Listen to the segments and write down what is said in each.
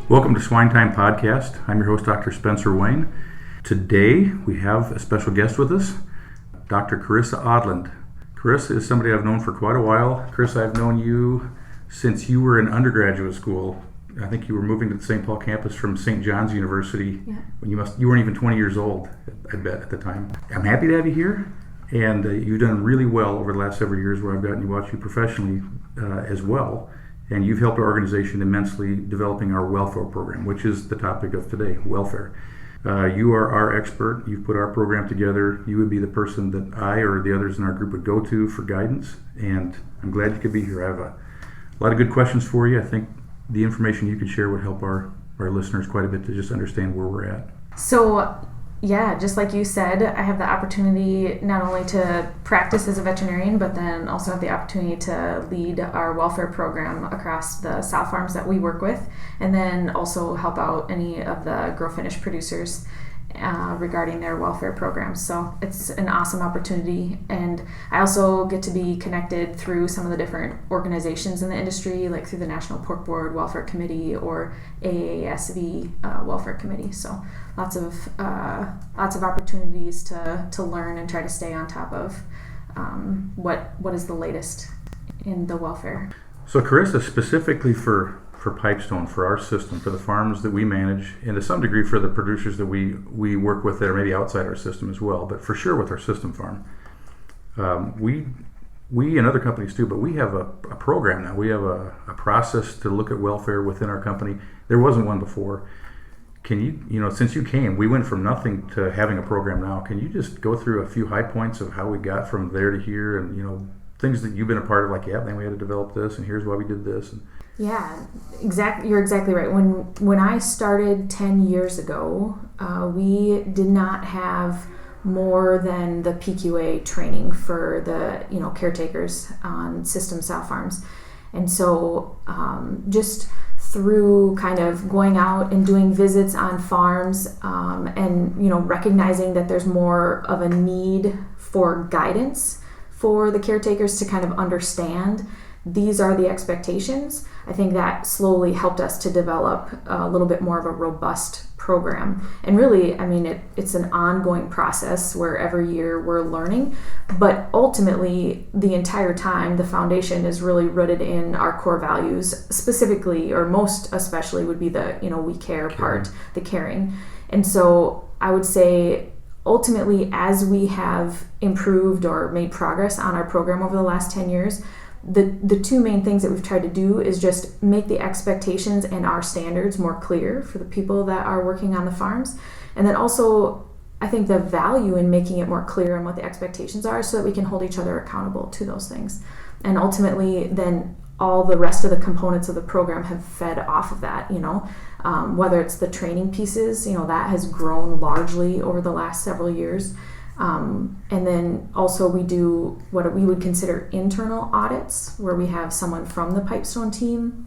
Welcome to Swine Time Podcast. I'm your host, Dr. Spencer Wayne. Today, we have a special guest with us, Dr. Carissa Odland. Carissa is somebody I've known for quite a while. Carissa, I've known you since you were in undergraduate school. I think you were moving to the St. Paul campus from St. John's University. Yeah. When you weren't even 20 years old, I bet, at the time. I'm happy to have you here, and you've done really well over the last several years where I've gotten to watch you professionally as well. And you've helped our organization immensely developing our welfare program, which is the topic of today, welfare. You are our expert. You've put our program together. You would be the person that I or the others in our group would go to for guidance, and I'm glad you could be here. I have a lot of good questions for you. I think the information you could share would help our listeners quite a bit to just understand where we're at. So, yeah, just like you said, I have the opportunity not only to practice as a veterinarian, but then also have the opportunity to lead our welfare program across the sow farms that we work with, and then also help out any of the grow finish producers regarding their welfare programs. So it's an awesome opportunity, and I also get to be connected through some of the different organizations in the industry, like through the National Pork Board Welfare Committee or AASV Welfare Committee. So lots of opportunities to learn and try to stay on top of what is the latest in the welfare. So Carissa, specifically for Pipestone, for our system, for the farms that we manage, and to some degree for the producers that we work with that are maybe outside our system as well, but for sure with our system farm. We and other companies too, but we have a program now. We have a process to look at welfare within our company. There wasn't one before. Can you since you came, we went from nothing to having a program now. Can you just go through a few high points of how we got from there to here, and things that you've been a part of, like, then we had to develop this, and here's why we did this. Yeah, exactly. You're exactly right. When I started 10 years ago, we did not have more than the PQA training for the caretakers on system sow farms, and so just through kind of going out and doing visits on farms, and recognizing that there's more of a need for guidance for the caretakers to kind of understand these are the expectations. I think that slowly helped us to develop a little bit more of a robust program. And really, it's an ongoing process where every year we're learning, but ultimately the entire time the foundation is really rooted in our core values, specifically, or most especially, would be the we care part, the caring. And so I would say ultimately, as we have improved or made progress on our program over the last 10 years, the two main things that we've tried to do is just make the expectations and our standards more clear for the people that are working on the farms. And then also, I think the value in making it more clear on what the expectations are so that we can hold each other accountable to those things. And ultimately, then all the rest of the components of the program have fed off of that, whether it's the training pieces, that has grown largely over the last several years. And then also we do what we would consider internal audits, where we have someone from the Pipestone team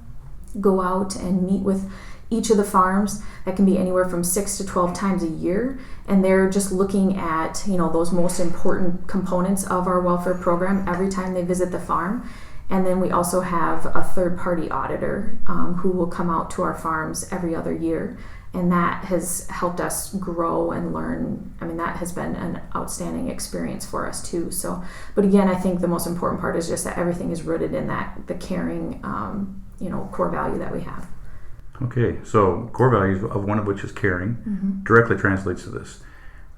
go out and meet with each of the farms. That can be anywhere from 6 to 12 times a year, and they're just looking at those most important components of our welfare program every time they visit the farm. And then we also have a third-party auditor who will come out to our farms every other year. And that has helped us grow and learn. That has been an outstanding experience for us too. So, but again, I think the most important part is just that everything is rooted in the caring, core value that we have. Okay, so core values, of one of which is caring, directly translates to this.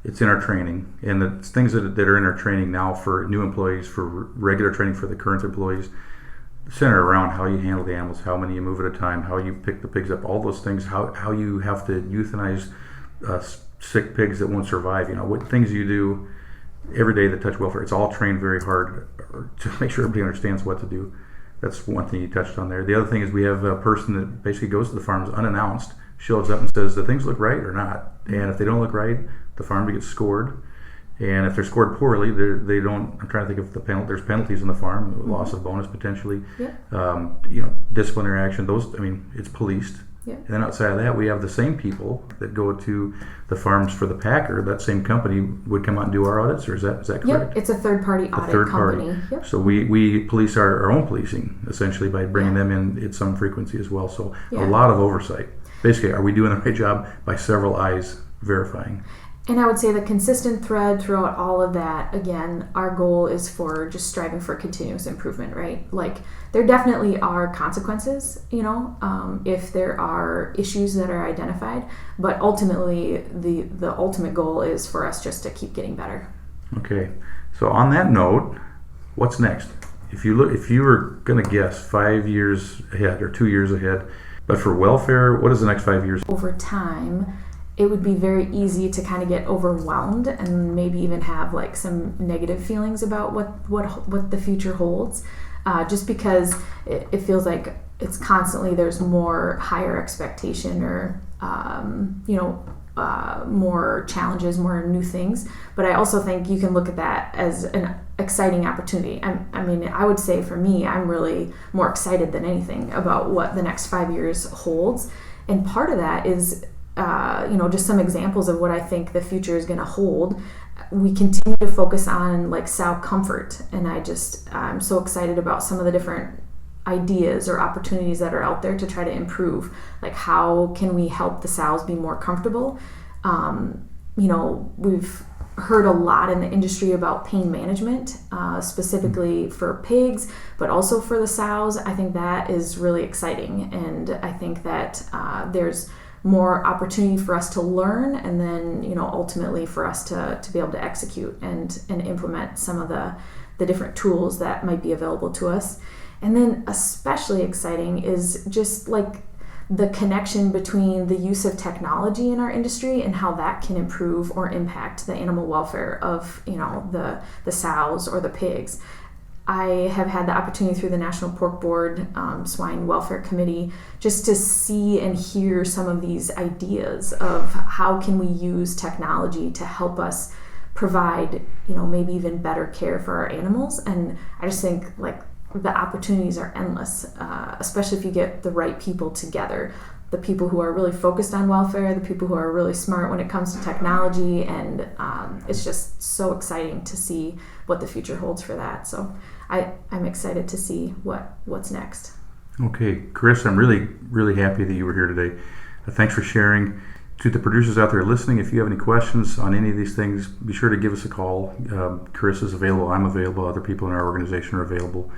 It's in our training, and the things that are in our training now for new employees, for regular training for the current employees, center around how you handle the animals, how many you move at a time, how you pick the pigs up, all those things, how you have to euthanize sick pigs that won't survive, what things you do every day that touch welfare. It's all trained very hard to make sure everybody understands what to do. That's one thing you touched on there. The other thing is we have a person that basically goes to the farms unannounced, shows up and says, the things look right or not. And if they don't look right, the farmer gets scored. And if they're scored poorly, they don't. I'm trying to think of there's penalties on the farm, loss of bonus potentially, disciplinary action. Those, it's policed. Yeah. And then outside of that, we have the same people that go to the farms for the packer. That same company would come out and do our audits, or is that correct? Yep, it's a third-party audit company. Yep. So we police our own policing, essentially, by bringing them in at some frequency as well. So a lot of oversight. Basically, are we doing the right job by several eyes verifying? And I would say the consistent thread throughout all of that, again, our goal is for just striving for continuous improvement, right? Like, there definitely are consequences, if there are issues that are identified, but ultimately, the ultimate goal is for us just to keep getting better. Okay, so on that note, what's next? If you were going to guess 5 years ahead or 2 years ahead, but for welfare, what is the next 5 years? Over time, it would be very easy to kind of get overwhelmed and maybe even have like some negative feelings about what the future holds, just because it feels like it's constantly there's more higher expectation or more challenges, more new things. But I also think you can look at that as an exciting opportunity. I would say for me, I'm really more excited than anything about what the next 5 years holds. And part of that is just some examples of what I think the future is going to hold. We continue to focus on like sow comfort, and I'm so excited about some of the different ideas or opportunities that are out there to try to improve. Like, how can we help the sows be more comfortable? We've heard a lot in the industry about pain management, specifically for pigs, but also for the sows. I think that is really exciting, and I think that there's more opportunity for us to learn, and then ultimately for us to be able to execute and implement some of the different tools that might be available to us. And then especially exciting is just like the connection between the use of technology in our industry and how that can improve or impact the animal welfare of the sows or the pigs. I have had the opportunity through the National Pork Board Swine Welfare Committee just to see and hear some of these ideas of how can we use technology to help us provide maybe even better care for our animals. And I just think like the opportunities are endless, especially if you get the right people together. The people who are really focused on welfare, the people who are really smart when it comes to technology, and it's just so exciting to see what the future holds for that. So I'm excited to see what's next. Okay, Chris, I'm really, really happy that you were here today. Thanks for sharing. To the producers out there listening, if you have any questions on any of these things, be sure to give us a call. Carissa's available, I'm available, other people in our organization are available.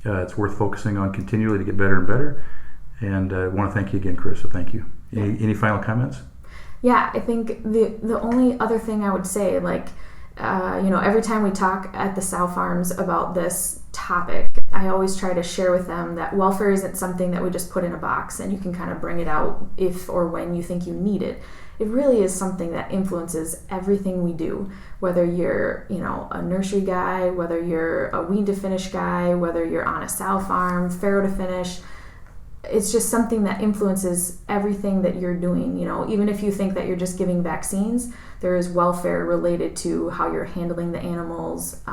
It's worth focusing on continually to get better and better. And I want to thank you again, Carissa. Thank you. Any final comments? Yeah, I think the only other thing I would say, every time we talk at the sow farms about this topic, I always try to share with them that welfare isn't something that we just put in a box and you can kind of bring it out if or when you think you need it. It really is something that influences everything we do, whether you're, a nursery guy, whether you're a wean to finish guy, whether you're on a sow farm, farrow to finish. It's just something that influences everything that you're doing. Even if you think that you're just giving vaccines, there is welfare related to how you're handling the animals.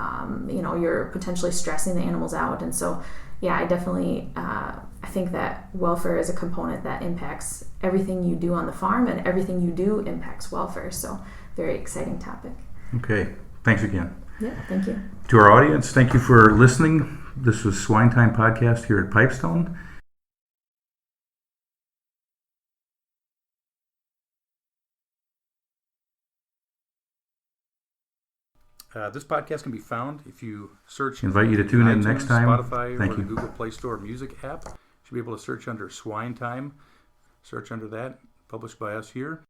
You're potentially stressing the animals out. And so, yeah, I definitely, I think that welfare is a component that impacts everything you do on the farm, and everything you do impacts welfare. So, very exciting topic. Okay. Thanks again. Yeah, thank you. To our audience, thank you for listening. This was Swine Time Podcast here at Pipestone. This podcast can be found if you search. Invite you to tune in next time. Spotify, or the Google Play Store music app. You should be able to search under Swine Time. Search under that. Published by us here.